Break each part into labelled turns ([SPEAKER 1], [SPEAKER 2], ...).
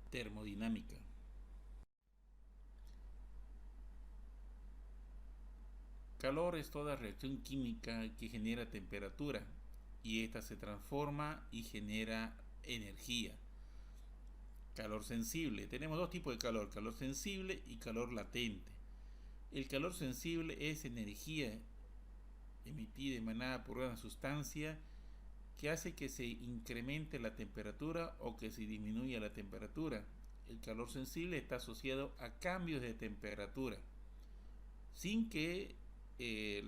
[SPEAKER 1] Termodinámica. Calor es toda reacción química que genera temperatura y ésta se transforma y genera energía. Calor sensible. Tenemos dos tipos de calor sensible y calor latente. El calor sensible es energía emitida, emanada por una sustancia que hace que se incremente la temperatura o que se disminuya la temperatura. El calor sensible está asociado a cambios de temperatura, sin que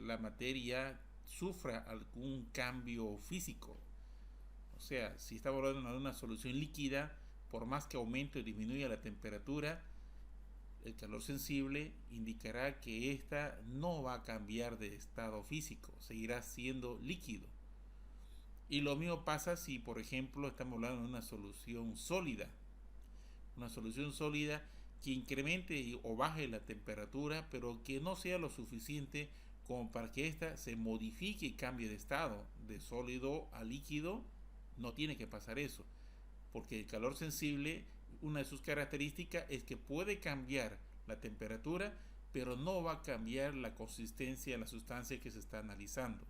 [SPEAKER 1] la materia sufra algún cambio físico. O sea, si estamos hablando de una solución líquida, por más que aumente o disminuya la temperatura, el calor sensible indicará que ésta no va a cambiar de estado físico, seguirá siendo líquido. Y lo mismo pasa si, por ejemplo, estamos hablando de una solución sólida que incremente o baje la temperatura, pero que no sea lo suficiente como para que ésta se modifique y cambie de estado, de sólido a líquido. No tiene que pasar eso, porque el calor sensible, una de sus características es que puede cambiar la temperatura, pero no va a cambiar la consistencia de la sustancia que se está analizando.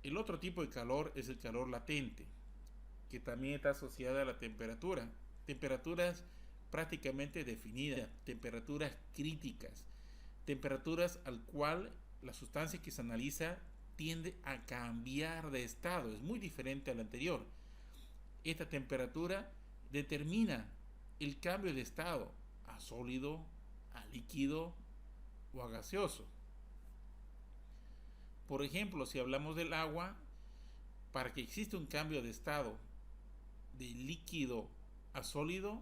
[SPEAKER 1] El otro tipo de calor es el calor latente, que también está asociada a la temperatura. Temperaturas prácticamente definidas, temperaturas críticas, temperaturas al cual la sustancia que se analiza tiende a cambiar de estado, es muy diferente a la anterior. Esta temperatura determina el cambio de estado a sólido, a líquido o a gaseoso. Por ejemplo, si hablamos del agua, para que exista un cambio de estado de líquido a sólido,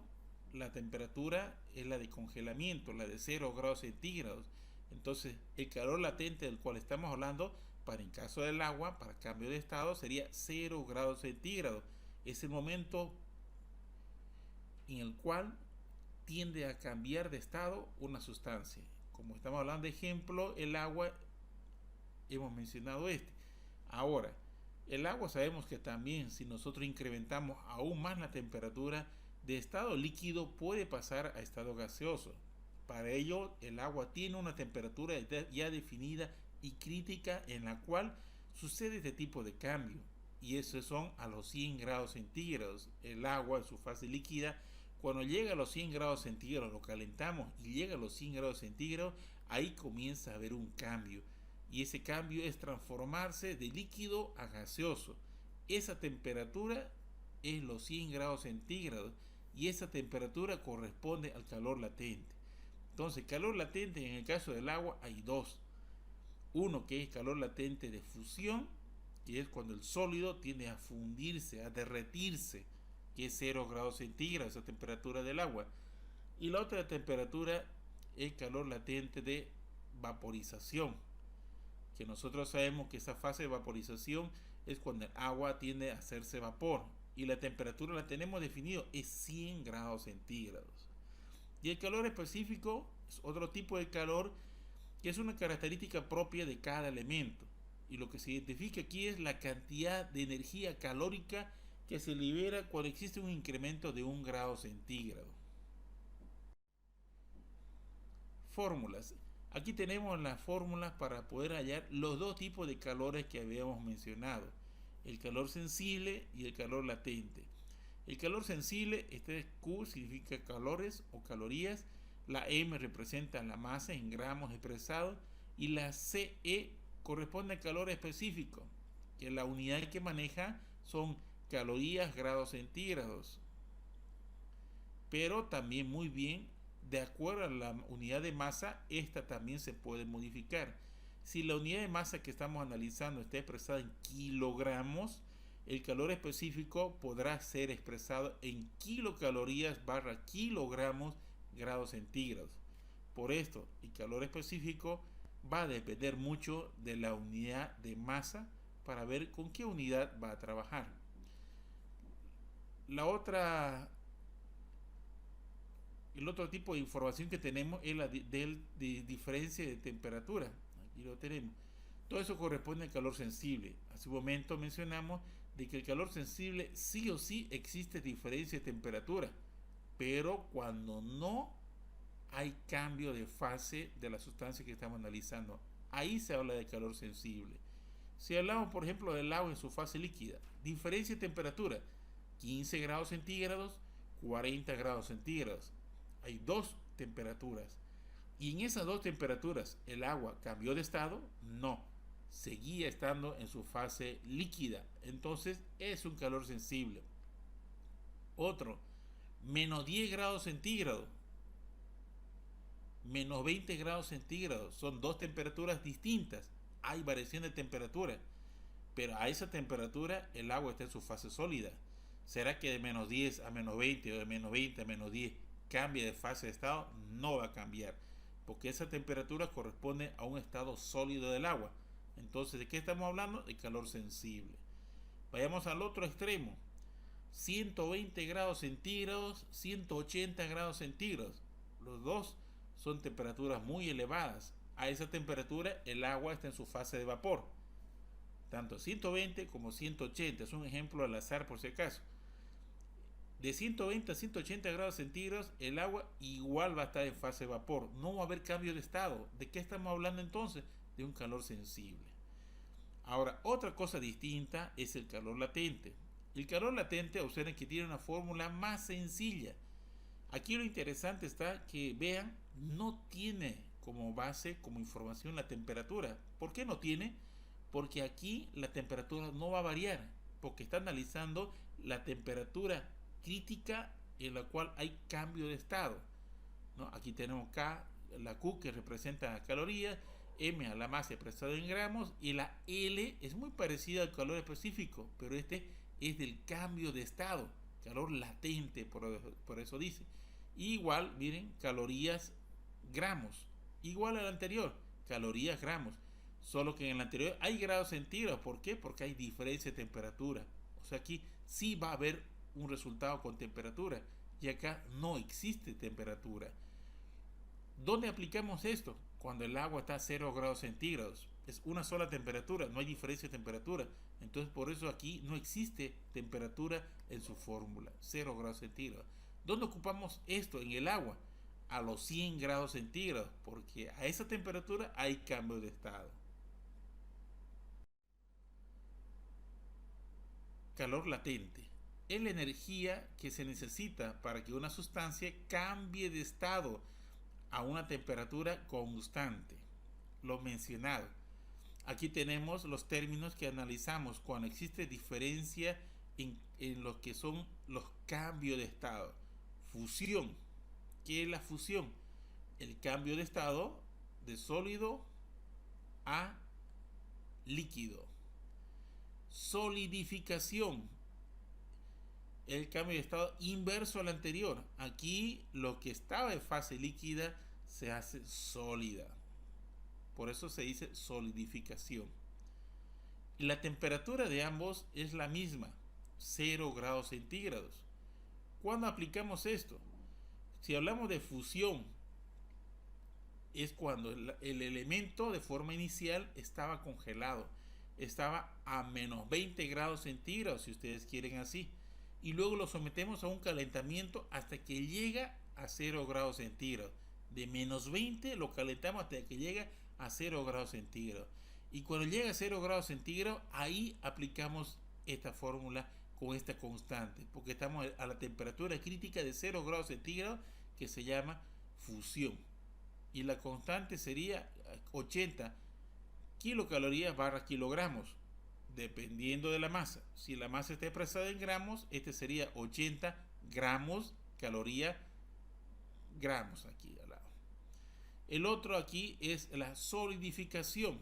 [SPEAKER 1] la temperatura es la de congelamiento, la de 0 grados centígrados. Entonces, el calor latente del cual estamos hablando, para en caso del agua, para cambio de estado, sería 0 grados centígrados. Es el momento en el cual tiende a cambiar de estado una sustancia. Como estamos hablando de ejemplo, el agua, hemos mencionado este. Ahora, el agua sabemos que también si nosotros incrementamos aún más la temperatura, de estado líquido puede pasar a estado gaseoso. Para ello, el agua tiene una temperatura ya definida y crítica en la cual sucede este tipo de cambio. Y esos son a los 100 grados centígrados. El agua en su fase líquida, cuando llega a los 100 grados centígrados, lo calentamos y llega a los 100 grados centígrados, ahí comienza a haber un cambio. Y ese cambio es transformarse de líquido a gaseoso. Esa temperatura es los 100 grados centígrados y esa temperatura corresponde al calor latente. Entonces, calor latente en el caso del agua hay dos. Uno que es calor latente de fusión, que es cuando el sólido tiende a fundirse, a derretirse, que es 0 grados centígrados, esa temperatura del agua. Y la otra temperatura es calor latente de vaporización, que nosotros sabemos que esa fase de vaporización es cuando el agua tiende a hacerse vapor y la temperatura la tenemos definido, es 100 grados centígrados. Y el calor específico es otro tipo de calor que es una característica propia de cada elemento. Y lo que se identifica aquí es la cantidad de energía calórica que se libera cuando existe un incremento de 1 grado centígrado. Fórmulas. Aquí tenemos las fórmulas para poder hallar los dos tipos de calores que habíamos mencionado, el calor sensible y el calor latente. El calor sensible, este Q significa calores o calorías, la M representa la masa en gramos expresado y la CE corresponde al calor específico, que la unidad que maneja son calorías grados centígrados. Pero también muy bien, de acuerdo a la unidad de masa, esta también se puede modificar. Si la unidad de masa que estamos analizando está expresada en kilogramos, el calor específico podrá ser expresado en kilocalorías barra kilogramos grados centígrados. Por esto, el calor específico va a depender mucho de la unidad de masa para ver con qué unidad va a trabajar. La otra El otro tipo de información que tenemos es la de diferencia de temperatura. Aquí lo tenemos. Todo eso corresponde al calor sensible. Hace un momento mencionamos de que el calor sensible sí o sí existe diferencia de temperatura, pero cuando no hay cambio de fase de la sustancia que estamos analizando, ahí se habla de calor sensible. Si hablamos, por ejemplo, del agua en su fase líquida, diferencia de temperatura, 15 grados centígrados, 40 grados centígrados. Hay dos temperaturas. Y en esas dos temperaturas, ¿el agua cambió de estado? No, seguía estando en su fase líquida. Entonces es un calor sensible. Otro, menos 10 grados centígrados, menos 20 grados centígrados. Son dos temperaturas distintas. Hay variación de temperatura. Pero a esa temperatura el agua está en su fase sólida. ¿Será que de menos 10 a menos 20 o de menos 20 a menos 10 cambia de fase de estado? No va a cambiar, porque esa temperatura corresponde a un estado sólido del agua. Entonces, ¿de qué estamos hablando? De calor sensible. Vayamos al otro extremo. 120 grados centígrados, 180 grados centígrados. Los dos son temperaturas muy elevadas. A esa temperatura el agua está en su fase de vapor. Tanto 120 como 180. Es un ejemplo al azar por si acaso. De 120 a 180 grados centígrados, el agua igual va a estar en fase de vapor. No va a haber cambio de estado. ¿De qué estamos hablando entonces? De un calor sensible. Ahora, otra cosa distinta es el calor latente. El calor latente, observen que tiene una fórmula más sencilla. Aquí lo interesante está que vean, no tiene como base, como información la temperatura. ¿Por qué no tiene? Porque aquí la temperatura no va a variar, porque está analizando la temperatura crítica en la cual hay cambio de estado, ¿no? Aquí tenemos K, la Q que representa calorías, M a la masa expresada en gramos y la L es muy parecida al calor específico, pero este es del cambio de estado, calor latente, por eso dice. Y igual, miren, calorías gramos, igual al anterior, calorías gramos, solo que en el anterior hay grados centígrados. ¿Por qué? Porque hay diferencia de temperatura. O sea, aquí sí va a haber un resultado con temperatura y acá no existe temperatura. ¿Dónde aplicamos esto? Cuando el agua está a 0 grados centígrados. Es una sola temperatura, no hay diferencia de temperatura. Entonces por eso aquí no existe temperatura en su fórmula, 0 grados centígrados. ¿Dónde ocupamos esto en el agua? A los 100 grados centígrados, porque a esa temperatura hay cambio de estado. Calor latente es la energía que se necesita para que una sustancia cambie de estado a una temperatura constante. Lo mencionado. Aquí tenemos los términos que analizamos cuando existe diferencia en lo que son los cambios de estado. Fusión. ¿Qué es la fusión? El cambio de estado de sólido a líquido. Solidificación. El cambio de estado inverso al anterior. Aquí lo que estaba en fase líquida se hace sólida. Por eso se dice solidificación. Y la temperatura de ambos es la misma, 0 grados centígrados. ¿Cuándo aplicamos esto? Si hablamos de fusión, es cuando el elemento de forma inicial estaba congelado, estaba a menos 20 grados centígrados, si ustedes quieren así, y luego lo sometemos a un calentamiento hasta que llega a 0 grados centígrados. De menos 20 lo calentamos hasta que llega a 0 grados centígrados. Y cuando llega a 0 grados centígrados, ahí aplicamos esta fórmula con esta constante, porque estamos a la temperatura crítica de 0 grados centígrados, que se llama fusión. Y la constante sería 80 kilocalorías barra kilogramos, dependiendo de la masa. Si la masa está expresada en gramos, este sería 80 gramos, caloría, gramos aquí al lado. El otro aquí es la solidificación.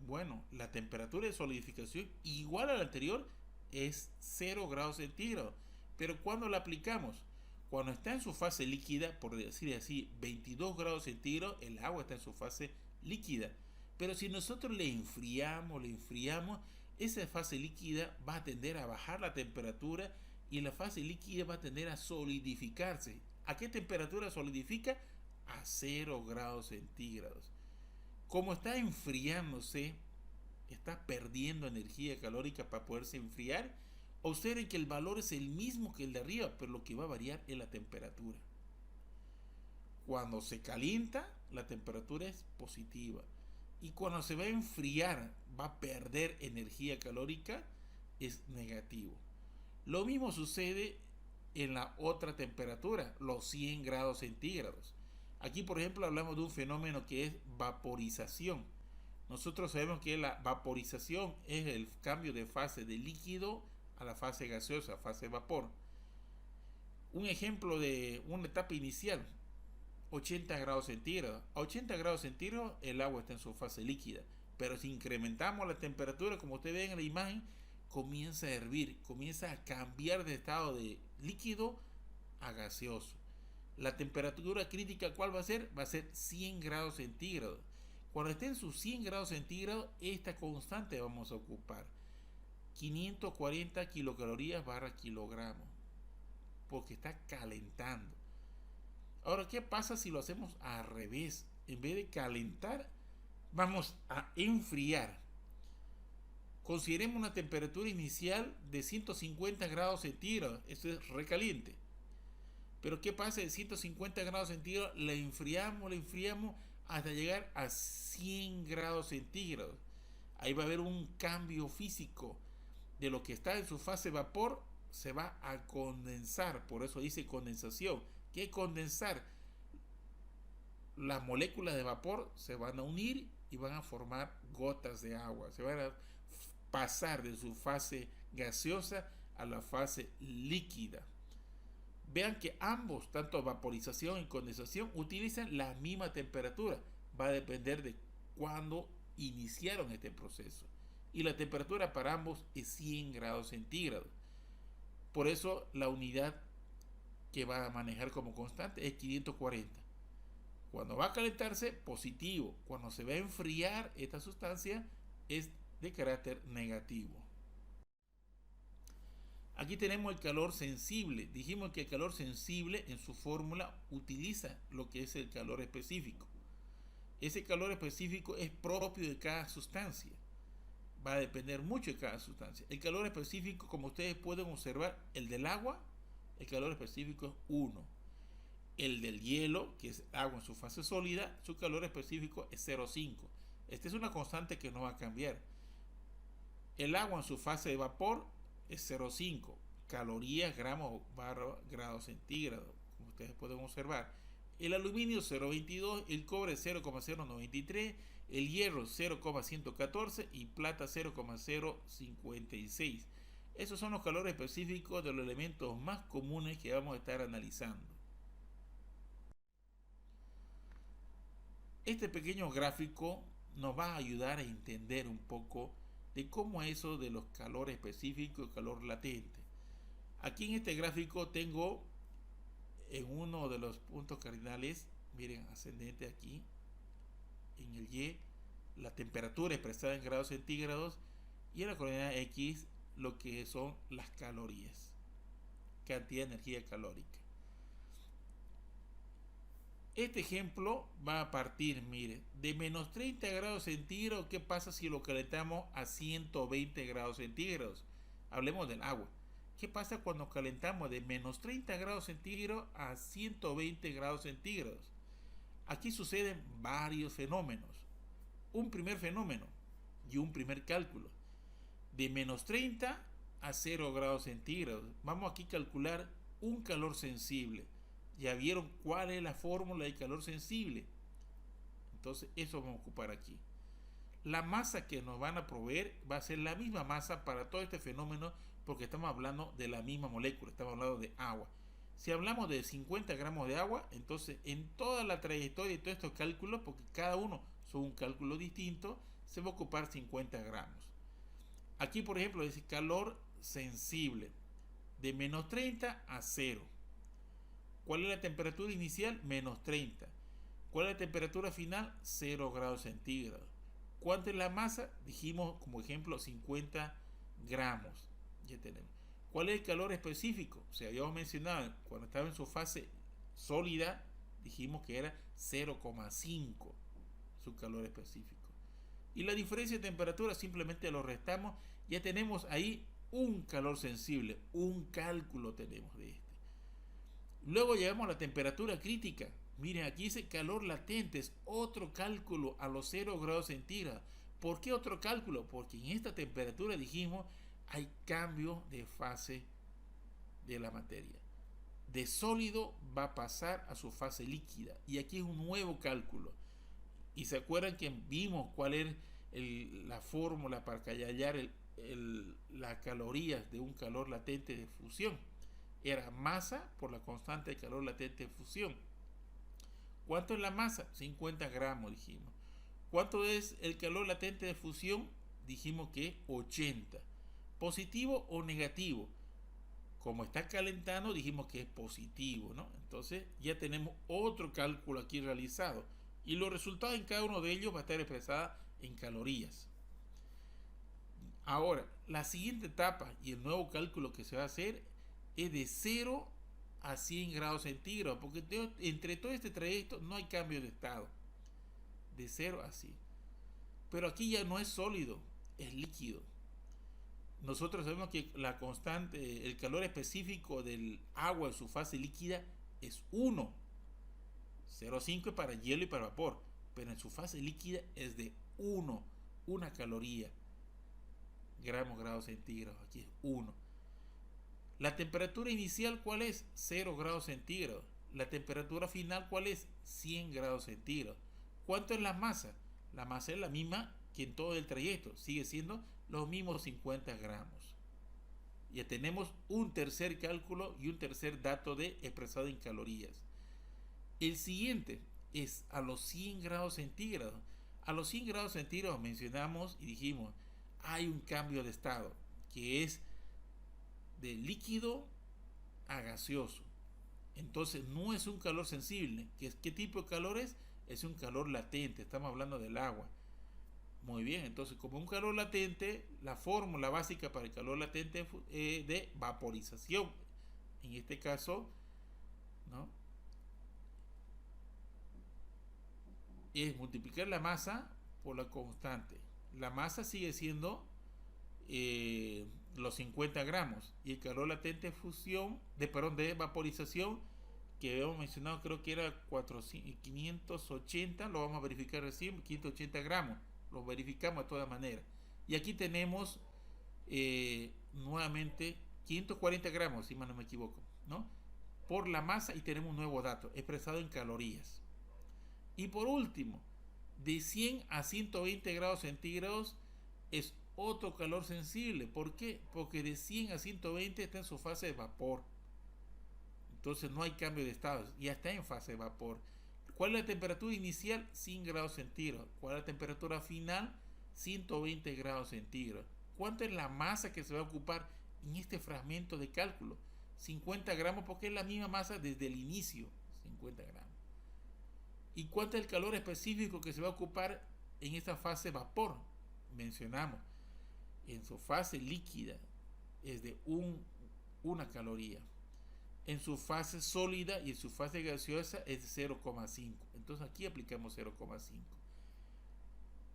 [SPEAKER 1] Bueno, la temperatura de solidificación igual a la anterior es 0 grados centígrados. Pero cuando la aplicamos, cuando está en su fase líquida, por decir así, 22 grados centígrados, el agua está en su fase líquida. Pero si nosotros le enfriamos, esa fase líquida va a tender a bajar la temperatura y la fase líquida va a tender a solidificarse. ¿A qué temperatura solidifica? A 0 grados centígrados. Como está enfriándose, está perdiendo energía calórica para poderse enfriar. Observen que el valor es el mismo que el de arriba, pero lo que va a variar es la temperatura. Cuando se calienta, la temperatura es positiva. Y cuando se va a enfriar, va a perder energía calórica, es negativo. Lo mismo sucede en la otra temperatura, los 100 grados centígrados. Aquí, por ejemplo, hablamos de un fenómeno que es vaporización. Nosotros sabemos que la vaporización es el cambio de fase de líquido a la fase gaseosa, fase vapor. Un ejemplo de una etapa inicial, 80 grados centígrados. A 80 grados centígrados el agua está en su fase líquida, pero si incrementamos la temperatura, como ustedes ven en la imagen, comienza a hervir, comienza a cambiar de estado de líquido a gaseoso. La temperatura crítica, ¿cuál va a ser? Va a ser 100 grados centígrados. Cuando esté en sus 100 grados centígrados, esta constante vamos a ocupar 540 kilocalorías barra kilogramo, porque está calentando. Ahora, ¿qué pasa si lo hacemos al revés? En vez de calentar, vamos a enfriar. Consideremos una temperatura inicial de 150 grados centígrados. Esto es recaliente. Pero ¿qué pasa? De 150 grados centígrados la enfriamos hasta llegar a 100 grados centígrados. Ahí va a haber un cambio físico. De lo que está en su fase vapor se va a condensar. Por eso dice condensación. ¿Qué es condensar? Las moléculas de vapor se van a unir y van a formar gotas de agua. Se van a pasar de su fase gaseosa a la fase líquida. Vean que ambos, tanto vaporización y condensación, utilizan la misma temperatura. Va a depender de cuándo iniciaron este proceso. Y la temperatura para ambos es 100 grados centígrados. Por eso la unidad que va a manejar como constante es 540. Cuando va a calentarse, positivo. Cuando se va a enfriar esta sustancia, es de carácter negativo. Aquí tenemos el calor sensible. Dijimos que el calor sensible en su fórmula utiliza lo que es el calor específico. Ese calor específico es propio de cada sustancia. Va a depender mucho de cada sustancia. El calor específico, como ustedes pueden observar, el del agua, el calor específico es 1. El del hielo, que es agua en su fase sólida, su calor específico es 0,5. Esta es una constante que no va a cambiar. El agua en su fase de vapor es 0,5 calorías gramos barra grados centígrados, como ustedes pueden observar. El aluminio 0,22, el cobre 0,093, el hierro 0,114 y plata 0,056. Esos son los calores específicos de los elementos más comunes que vamos a estar analizando. Este pequeño gráfico nos va a ayudar a entender un poco de cómo es eso de los calores específicos y calor latente. Aquí en este gráfico tengo en uno de los puntos cardinales, miren, ascendente aquí, en el Y, la temperatura expresada en grados centígrados, y en la coordenada X lo que son las calorías, cantidad de energía calórica. Este ejemplo va a partir, mire, de menos 30 grados centígrados. ¿Qué pasa si lo calentamos a 120 grados centígrados? Hablemos del agua. ¿Qué pasa cuando calentamos de menos 30 grados centígrados a 120 grados centígrados? Aquí suceden varios fenómenos. Un primer fenómeno y un primer cálculo. De menos 30 a 0 grados centígrados. Vamos aquí a calcular un calor sensible. Ya vieron cuál es la fórmula de calor sensible. Entonces eso vamos a ocupar aquí. La masa que nos van a proveer va a ser la misma masa para todo este fenómeno, porque estamos hablando de la misma molécula, estamos hablando de agua. Si hablamos de 50 gramos de agua, entonces en toda la trayectoria y todos estos cálculos, porque cada uno son un cálculo distinto, se va a ocupar 50 gramos. Aquí, por ejemplo, dice calor sensible de menos 30 a 0. ¿Cuál es la temperatura inicial? Menos 30. ¿Cuál es la temperatura final? 0 grados centígrados. ¿Cuánto es la masa? Dijimos como ejemplo 50 gramos. Ya tenemos. ¿Cuál es el calor específico? O sea, habíamos mencionado, cuando estaba en su fase sólida, dijimos que era 0,5 su calor específico. Y la diferencia de temperatura simplemente lo restamos, ya tenemos ahí un calor sensible, un cálculo tenemos de este. Luego llegamos a la temperatura crítica. Miren, aquí dice calor latente, es otro cálculo a los 0 grados centígrados. ¿Por qué otro cálculo? Porque en esta temperatura dijimos hay cambio de fase de la materia. De sólido va a pasar a su fase líquida. Y aquí es un nuevo cálculo. Y se acuerdan que vimos cuál era la fórmula para hallar las calorías de un calor latente de fusión. Era masa por la constante de calor latente de fusión. ¿Cuánto es la masa? 50 gramos, dijimos. ¿Cuánto es el calor latente de fusión? Dijimos que 80. ¿Positivo o negativo? Como está calentando, dijimos que es positivo, ¿no? Entonces ya tenemos otro cálculo aquí realizado. Y los resultados en cada uno de ellos va a estar expresada en calorías. Ahora, la siguiente etapa y el nuevo cálculo que se va a hacer es de 0 a 100 grados centígrados, porque entre todo este trayecto no hay cambio de estado. De 0 a 100. Pero aquí ya no es sólido, es líquido. Nosotros sabemos que la constante, el calor específico del agua en su fase líquida es 1. 0,5 es para hielo y para vapor, pero en su fase líquida es de 1, una caloría, gramos grados centígrados, aquí es 1. La temperatura inicial, ¿cuál es? 0 grados centígrados. La temperatura final, ¿cuál es? 100 grados centígrados. ¿Cuánto es la masa? La masa es la misma que en todo el trayecto, sigue siendo los mismos 50 gramos. Ya tenemos un tercer cálculo y un tercer dato de expresado en calorías. El siguiente es a los 100 grados centígrados. A los 100 grados centígrados mencionamos y dijimos, hay un cambio de estado, que es de líquido a gaseoso. Entonces no es un calor sensible. ¿Qué tipo de calor es? Es un calor latente, estamos hablando del agua. Muy bien, entonces como un calor latente, la fórmula básica para el calor latente de vaporización, en este caso, ¿no?, es multiplicar la masa por la constante. La masa sigue siendo los 50 gramos y el calor latente de fusión, de vaporización, que habíamos mencionado, creo que era 580, lo vamos a verificar recién, 580 gramos, lo verificamos de todas maneras. Y aquí tenemos nuevamente 540 gramos, si mal no me equivoco, ¿no?, por la masa, y tenemos un nuevo dato expresado en calorías. Y por último, de 100 a 120 grados centígrados es otro calor sensible. ¿Por qué? Porque de 100 a 120 está en su fase de vapor. Entonces no hay cambio de estado, ya está en fase de vapor. ¿Cuál es la temperatura inicial? 100 grados centígrados. ¿Cuál es la temperatura final? 120 grados centígrados. ¿Cuánto es la masa que se va a ocupar en este fragmento de cálculo? 50 gramos, porque es la misma masa desde el inicio, 50 gramos. ¿Y cuánto es el calor específico que se va a ocupar en esta fase vapor? Mencionamos, en su fase líquida es de una caloría. En su fase sólida y en su fase gaseosa es de 0,5. Entonces aquí aplicamos 0,5.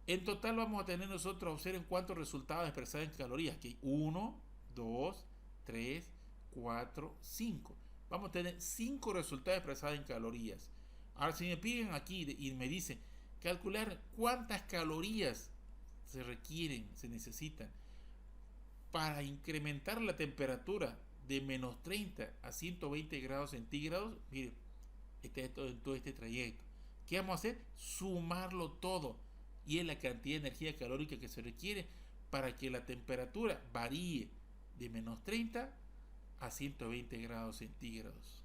[SPEAKER 1] En total vamos a tener nosotros, observen cuántos resultados expresados en calorías. Aquí hay 1, 2, 3, 4, 5. Vamos a tener 5 resultados expresados en calorías. Ahora, si me piden aquí y me dicen calcular cuántas calorías se requieren, se necesitan para incrementar la temperatura de menos 30 a 120 grados centígrados, miren, todo este trayecto. ¿Qué vamos a hacer? Sumarlo todo. Y es la cantidad de energía calórica que se requiere para que la temperatura varíe de menos 30 a 120 grados centígrados.